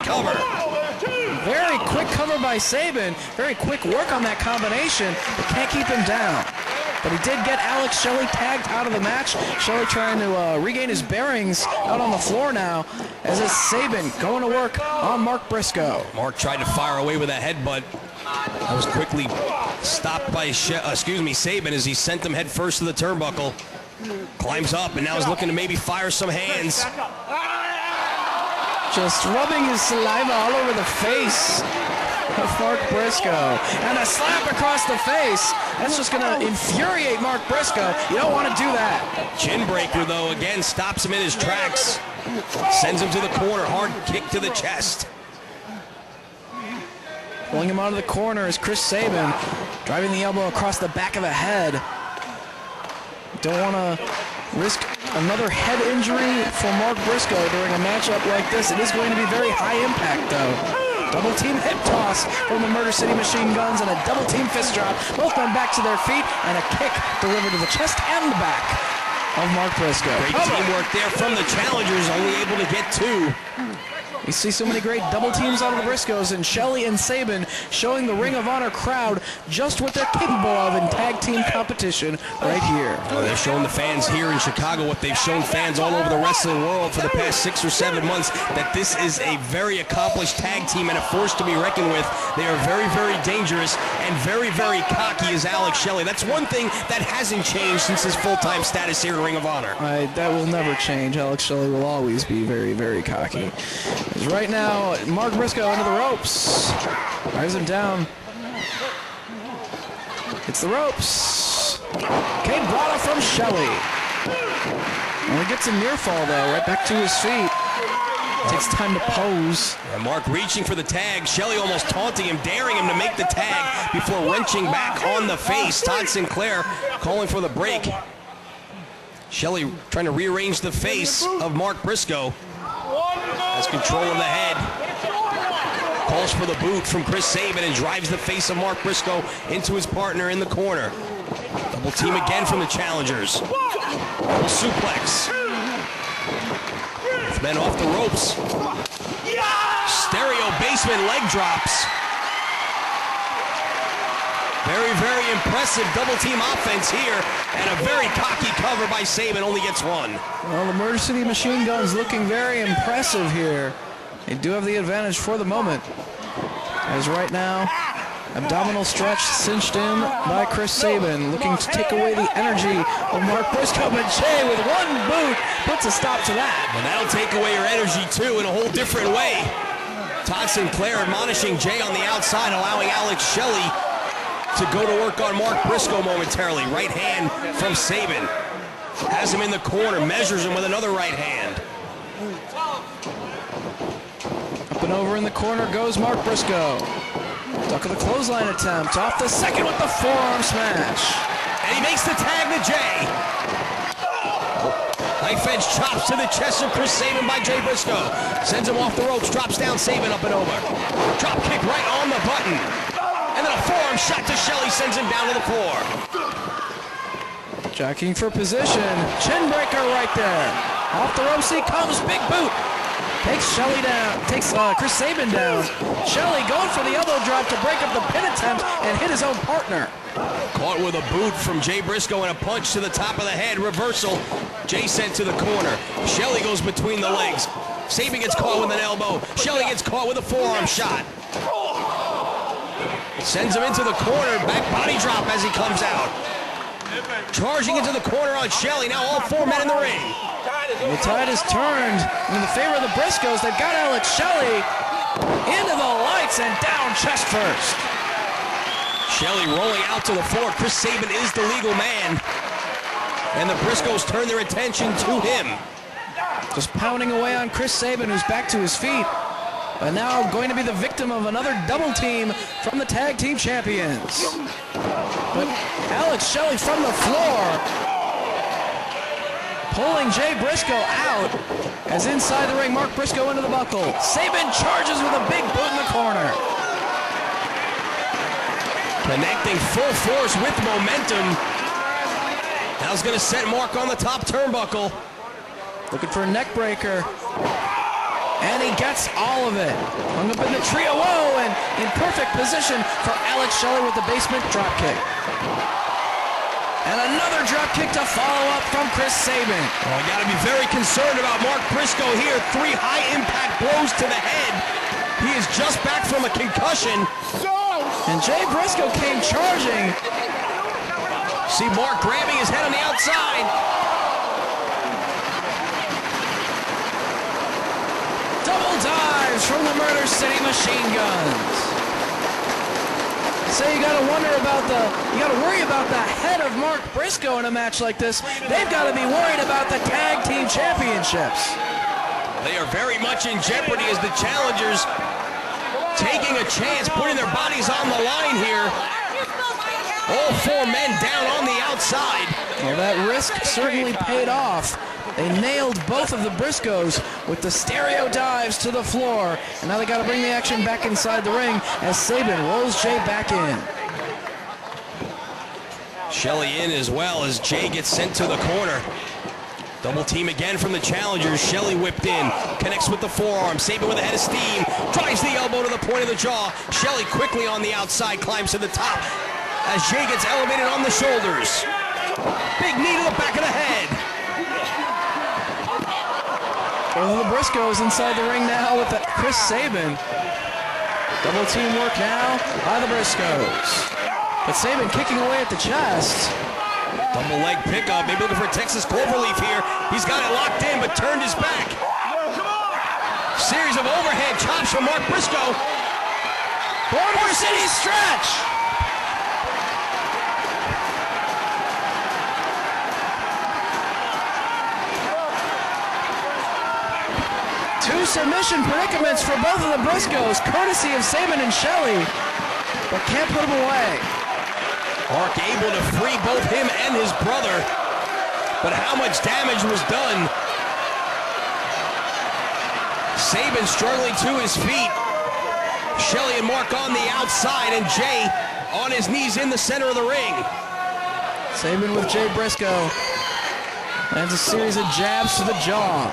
Cover. Very quick cover by Sabin. Very quick work on that combination, but can't keep him down. But he did get Alex Shelley tagged out of the match. Shelley trying to regain his bearings out on the floor now, as is Sabin going to work on Mark Briscoe. Mark tried to fire away with a headbutt. That was quickly stopped by Sabin as he sent him head first to the turnbuckle. Climbs up and now is looking to maybe fire some hands. Just rubbing his saliva all over the face of Mark Briscoe. And a slap across the face. That's just going to infuriate Mark Briscoe. You don't want to do that. Chin breaker, though, again stops him in his tracks. Sends him to the corner. Hard kick to the chest. Pulling him out of the corner is Chris Sabin, driving the elbow across the back of the head. Don't want to risk another head injury for Mark Briscoe during a matchup like this. It is going to be very high impact, though. Double team hip toss from the Murder City Machine Guns and a double team fist drop. Both men back to their feet and a kick delivered to the chest and the back of Mark Briscoe. Great teamwork there from the challengers, only able to get two. We see so many great double teams out of the Briscoes, and Shelley and Sabin showing the Ring of Honor crowd just what they're capable of in tag team competition right here. Well, they're showing the fans here in Chicago what they've shown fans all over the wrestling world for the past 6 or 7 months, that this is a very accomplished tag team and a force to be reckoned with. They are very, very dangerous and very, very cocky as Alex Shelley. That's one thing that hasn't changed since his full-time status here in Ring of Honor. That will never change. Alex Shelley will always be very, very cocky. Right now, Mark Briscoe into the ropes. Drives him down. Hits the ropes. Kane Brada from Shelley. Only gets a near fall, though, right back to his feet. Takes time to pose. And Mark reaching for the tag. Shelley almost taunting him, daring him to make the tag before wrenching back on the face. Todd Sinclair calling for the break. Shelley trying to rearrange the face of Mark Briscoe. Has control of the head. Calls for the boot from Chris Sabin and drives the face of Mark Briscoe into his partner in the corner. Double team again from the challengers. Double suplex. Both men off the ropes. Stereo basement leg drops. Very, very impressive double team offense here, and a very cocky cover by Sabin, only gets one. Well, the Murder City Machine Guns looking very impressive here. They do have the advantage for the moment. As right now, abdominal stretch cinched in by Chris Sabin, looking to take away the energy of Mark Briscoe, but Jay with one boot puts a stop to that. And that'll take away your energy too in a whole different way. Todd Sinclair admonishing Jay on the outside, allowing Alex Shelley to go to work on Mark Briscoe momentarily. Right hand from Sabin. Has him in the corner, measures him with another right hand. Up and over in the corner goes Mark Briscoe. Duck of the clothesline attempt. Off the second with the forearm smash. And he makes the tag to Jay. Knife edge chops to the chest of Chris Sabin by Jay Briscoe. Sends him off the ropes, drops down Sabin up and over. Drop kick right on the button. And then a forearm shot to Shelley sends him down to the floor. Jockeying for position. Chin breaker right there. Off the ropes he comes. Big boot. Takes Shelley down. Takes Chris Sabin down. Shelley going for the elbow drop to break up the pin attempt and hit his own partner. Caught with a boot from Jay Briscoe and a punch to the top of the head. Reversal. Jay sent to the corner. Shelley goes between the legs. Sabin gets caught with an elbow. Shelley gets caught with a forearm shot. Sends him into the corner, back body drop as he comes out. Charging into the corner on Shelley, now all 4 men in the ring. The tide is turned in the favor of the Briscoes. They've got Alex Shelley into the lights and down chest first. Shelley rolling out to the floor. Chris Sabin is the legal man. And the Briscoes turn their attention to him. Just pounding away on Chris Sabin, who's back to his feet. But now going to be the victim of another double team from the tag team champions. But Alex Shelley from the floor, pulling Jay Briscoe out, as inside the ring, Mark Briscoe into the buckle. Sabin charges with a big boot in the corner. Connecting full force with momentum. Now's going to set Mark on the top turnbuckle. Looking for a neck breaker. And he gets all of it. Hung up in the trio. Whoa, and in perfect position for Alex Shelley with the basement drop kick. And another drop kick to follow up from Chris Sabin. Oh, you got to be very concerned about Mark Briscoe here. 3 high-impact blows to the head. He is just back from a concussion. And Jay Briscoe came charging. See Mark grabbing his head on the outside. Double dives from the Murder City Machine Guns. So you gotta worry about the head of Mark Briscoe in a match like this. They've got to be worried about the tag team championships. They are very much in jeopardy as the challengers taking a chance, putting their bodies on the line here. All 4 men down on the outside. Well, that risk certainly paid off. They nailed both of the Briscoes with the stereo dives to the floor. And now they got to bring the action back inside the ring as Sabin rolls Jay back in. Shelley in as well as Jay gets sent to the corner. Double team again from the challengers. Shelley whipped in, connects with the forearm. Sabin with a head of steam, drives the elbow to the point of the jaw. Shelley quickly on the outside, climbs to the top as Jay gets elevated on the shoulders. Big knee to the back of the head. Both of the Briscoes inside the ring now with Chris Sabin. Double team work now by the Briscoes. But Sabin kicking away at the chest. Double leg pickup, maybe looking for a Texas cloverleaf here. He's got it locked in, but turned his back. Series of overhead chops from Mark Briscoe. Border City stretch. Two submission predicaments for both of the Briscoes, courtesy of Sabin and Shelley, but can't put them away. Mark able to free both him and his brother, but how much damage was done? Sabin struggling to his feet. Shelley and Mark on the outside, and Jay on his knees in the center of the ring. Sabin with Jay Briscoe. Lands a series of jabs to the jaw.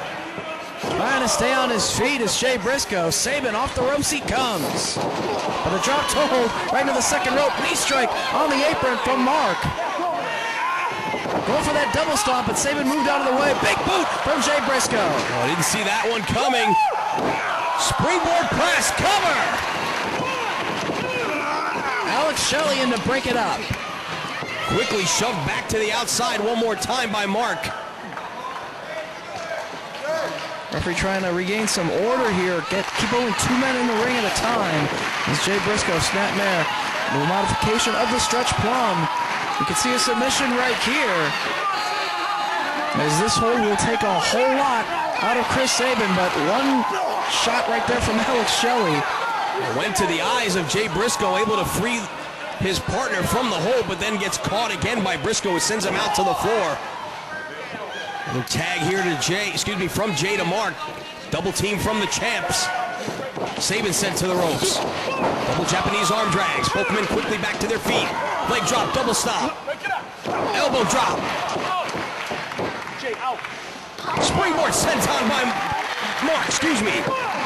Trying to stay on his feet is Jay Briscoe. Sabin off the ropes he comes. But a drop toe hold right into the second rope. Knee strike on the apron from Mark. Going for that double stomp, but Sabin moved out of the way. Big boot from Jay Briscoe. Oh, I didn't see that one coming. Springboard press, cover! Alex Shelley in to break it up. Quickly shoved back to the outside one more time by Mark. Referee trying to regain some order here. Keep only 2 men in the ring at a time. As Jay Briscoe snap there. The modification of the stretch plum. You can see a submission right here. As this hold will take a whole lot out of Chris Sabin, but one shot right there from Alex Shelley. Went to the eyes of Jay Briscoe, able to free his partner from the hold, but then gets caught again by Briscoe, who sends him out to the floor. The tag here to from Jay to Mark. Double team from the champs. Sabin sent to the ropes. Double Japanese arm drags. Both men quickly back to their feet. Leg drop, double stop. Elbow drop. Springboard senton by Mark,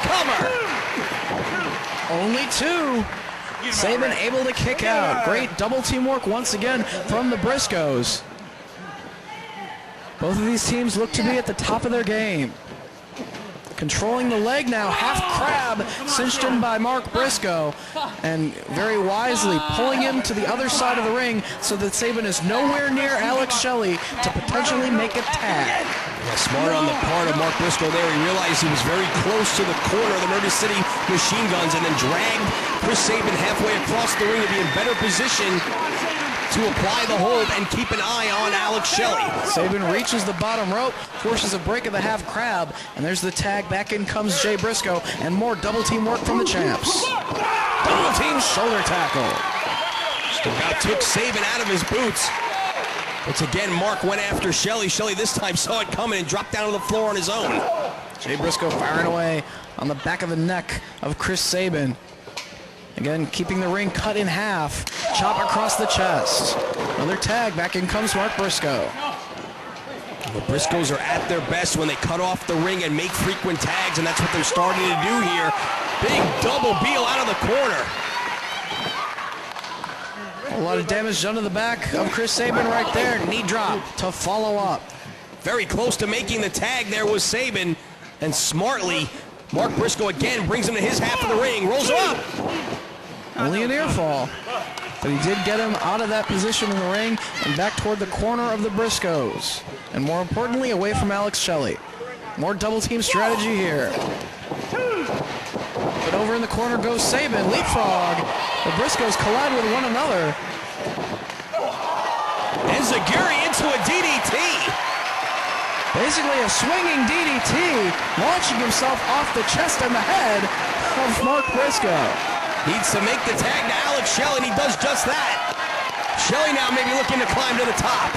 Cover. Only 2. Sabin able to kick out. Great double teamwork once again from the Briscoes. Both of these teams look to be at the top of their game. Controlling the leg now, half crab cinched in by Mark Briscoe, and very wisely pulling him to the other side of the ring so that Sabin is nowhere near Alex Shelley to potentially make a tag. Yeah, smart on the part of Mark Briscoe there. He realized he was very close to the corner of the Murder City Machine Guns and then dragged Chris Sabin halfway across the ring to be in better position to apply the hold and keep an eye on Alex Shelley. Sabin reaches the bottom rope, forces a break of the half crab, and there's the tag. Back in comes Jay Briscoe, and more double team work from the champs. Double team shoulder tackle. Stuck took Sabin out of his boots. Once again, Mark went after Shelley. Shelley this time saw it coming and dropped down to the floor on his own. Jay Briscoe firing away on the back of the neck of Chris Sabin. Again, keeping the ring cut in half. Chop across the chest. Another tag. Back in comes Mark Briscoe. The Briscoes are at their best when they cut off the ring and make frequent tags, and that's what they're starting to do here. Big double Beal out of the corner. A lot of damage done to the back of Chris Sabin right there. Knee drop to follow up. Very close to making the tag there was Sabin, and smartly, Mark Briscoe again brings him to his half of the ring, rolls him up. Only a near fall, but he did get him out of that position in the ring and back toward the corner of the Briscoes. And more importantly, away from Alex Shelley. More double team strategy here. But over in the corner goes Sabin, leapfrog. The Briscoes collide with one another. And Zaguri into a DDT. Basically a swinging DDT, launching himself off the chest and the head of Mark Briscoe. Needs to make the tag to Alex Shelley, and he does just that. Shelley now maybe looking to climb to the top.